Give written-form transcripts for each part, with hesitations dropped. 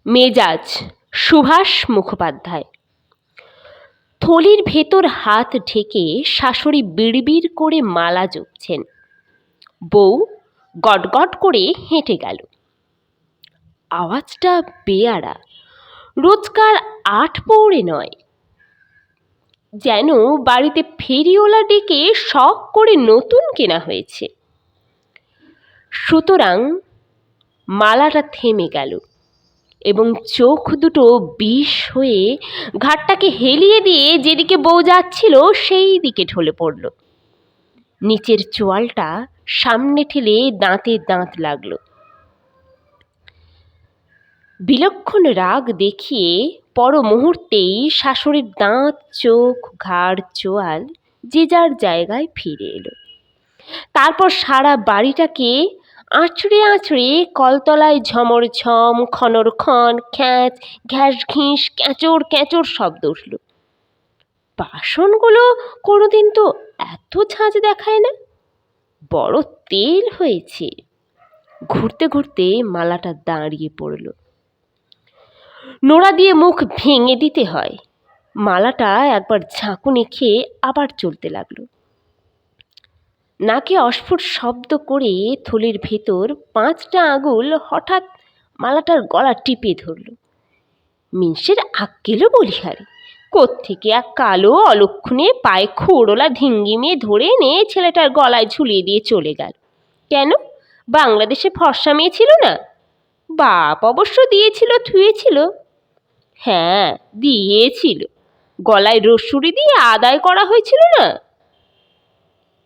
মেজাজ সুভাষ মুখোপাধ্যায়। থলির ভেতর হাত ঢেকে শাশুড়ি বিড়বিড় করে মালা জপছেন। বউ গটগট করে হেঁটে গেল। আওয়াজটা বেয়াড়া, রোজকার আট পৌড়ে নয়, যেন বাড়িতে ফেরিওয়ালা ডেকে শখ করে নতুন কেনা হয়েছে। সুতরাং মালাটা থেমে গেল এবং চোখ দুটো বিষ হয়ে ঘাটটাকে হেলিয়ে দিয়ে যেদিকে বউ যাচ্ছিল সেই দিকে ঢলে পড়ল। নিচের চোয়ালটা সামনে ঠেলে দাঁতে দাঁত লাগল। বিলক্ষণ রাগ দেখিয়ে পর মুহূর্তেই শাশুড়ির দাঁত, চোখ, ঘাড়, চোয়াল যে যার জায়গায় ফিরে এলো। তারপর সারা বাড়িটাকে আঁচড়ে আঁচড়ে কলতলায় ঝমর ঝম, খনর খন, খ্যাঁচ ঘ্যাস ঘিস, ক্যাঁচর ক্যাঁচর শব্দ উঠল। বাসনগুলো কোনোদিন তো এত ঝাঁঝ দেখায় না, বড় তেল হয়েছে। ঘুরতে ঘুরতে মালাটা দাঁড়িয়ে পড়ল। নোড়া দিয়ে মুখ ভেঙে দিতে হয়। মালাটা একবার ঝাঁকুনি খেয়ে আবার চলতে লাগলো। নাকে অস্ফুট শব্দ করে থলির ভেতর 5টা আঙুল হঠাৎ মালাটার গলা টিপে ধরল। মিনিষের আক্কেল বলিহারি, কোত্থেকে এক কালো অলক্ষণে পায়ে খোড়লা ঢিঙ্গি মেয়ে ধরে এনে ছেলেটার গলায় ঝুলিয়ে দিয়ে চলে গেল। কেন, বাংলাদেশে ফর্সা মেয়ে ছিল না? বাপ অবশ্য দিয়েছিল, থুয়েছিল। হ্যাঁ, দিয়েছিল, গলায় রসুরি দিয়ে আদায় করা হয়েছিল না।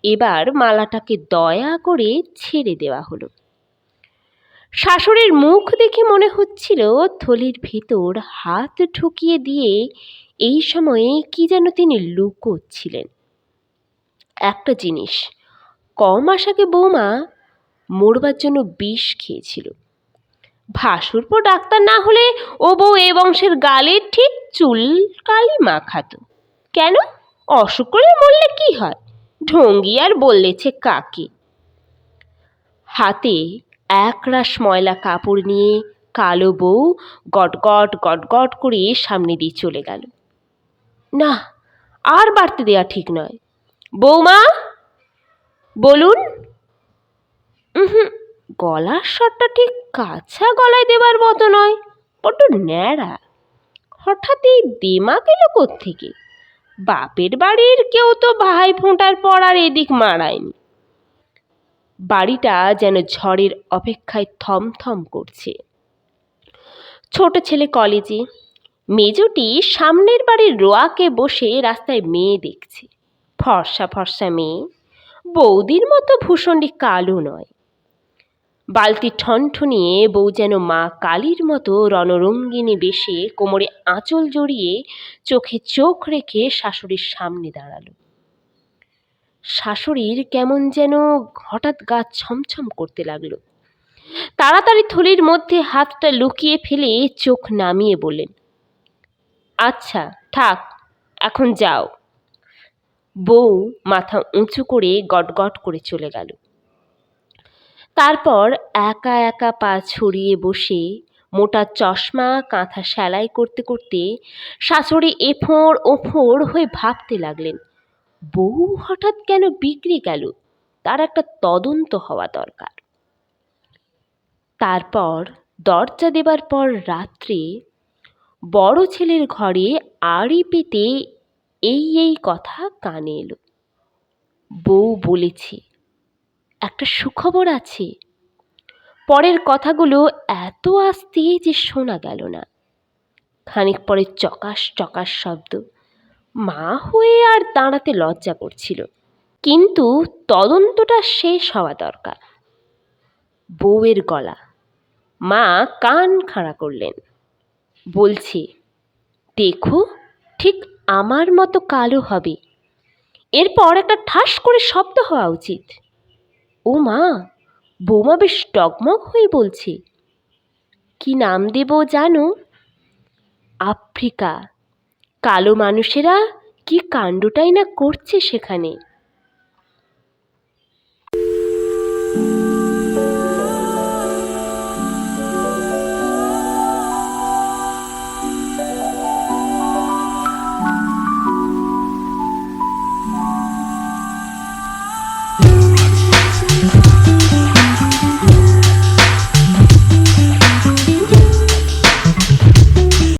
এবার মালাটাকে দয়া করে ছেড়ে দেওয়া হলো। শাশুড়ির মুখ দেখে মনে হচ্ছিল থলির ভেতর হাত ঢুকিয়ে দিয়ে এই সময়ে কি যেন তিনি লুকোচ্ছিলেন। একটা জিনিস, কম আশাকে বৌমা মরবার জন্য বিষ খেয়েছিল। ভাসুরপো ডাক্তার না হলে ও বউ এ বংশের গালে ঠিক চুলকালি মাখাতো। কেন, অসুখ করে মরলে কি হয়, ঢঙ্গি আর বললেছে কাকে। হাতে একরাশ ময়লা কাপড় নিয়ে কালো বউ গটগট গটগট করে সামনে দিয়ে চলে গেল। না, আর বাড়তে দেয়া ঠিক নয়। বৌমা, বলুন। গলার স্বরটা ঠিক কাছা গলায় দেবার মতো নয়, বড্ড ন্যাড়া। হঠাৎ এই দেমাক এলো কোত্থেকে? বাপের বাড়ির কেউ তো ভাই ফোঁটার পর আর এদিক মারায়নি। বাড়িটা যেন ঝড়ের অপেক্ষায় থমথম করছে। ছোট ছেলে কলেজে, মেজটি সামনের বাড়ির রোয়াকে বসে রাস্তায় মেয়ে দেখছে। ফর্সা ফর্সা মেয়ে, বৌদির মতো ভূষণ্ডী কালো নয়। বালতি ঠনঠনিয়ে বউ যেন মা কালীর মতো রণরঙ্গিনী বেশে কোমরে আঁচল জড়িয়ে চোখে চোখ রেখে শাশুড়ির সামনে দাঁড়ালো। শাশুড়ির কেমন যেন হঠাৎ গা ছমছম করতে লাগলো। তাড়াতাড়ি থলির মধ্যে হাতটা লুকিয়ে ফেলে চোখ নামিয়ে বললেন, আচ্ছা থাক, এখন যাও। বউ মাথা উঁচু করে গটগট করে চলে গেল। তারপর একা একা পা ছড়িয়ে বসে মোটা চশমা কাঁথা সেলাই করতে করতে শাশুড়ি এফোঁড় ওফোঁড় হয়ে ভাবতে লাগলেন, বউ হঠাৎ কেন বিগড়ে গেল, তার একটা তদন্ত হওয়া দরকার। তারপর দরজা দেবার পর রাত্রে বড় ছেলের ঘরে আড়ি পেতে এই কথা কানে এলো। বউ বলেছে একটা সুখবর আছে। পরের কথাগুলো এত আস্তে যে শোনা গেল না। খানিক পরে চকাশ চকাশ শব্দ। মা হয়ে আর দাঁড়াতে লজ্জা করছিল, কিন্তু তদন্তটা শেষ হওয়া দরকার। বউয়ের গলা। মা কান খাড়া করলেন, বলছে, দেখো ঠিক আমার মতো কালো হবে, এরপর একটা ঠাস করে শব্দ হওয়া উচিত। ও মা, বৌমা বেশ টগমগ হয়ে বলছে, কি নাম দেব জানো? আফ্রিকা। কালো মানুষেরা কি কাণ্ডটাই না করছে সেখানে।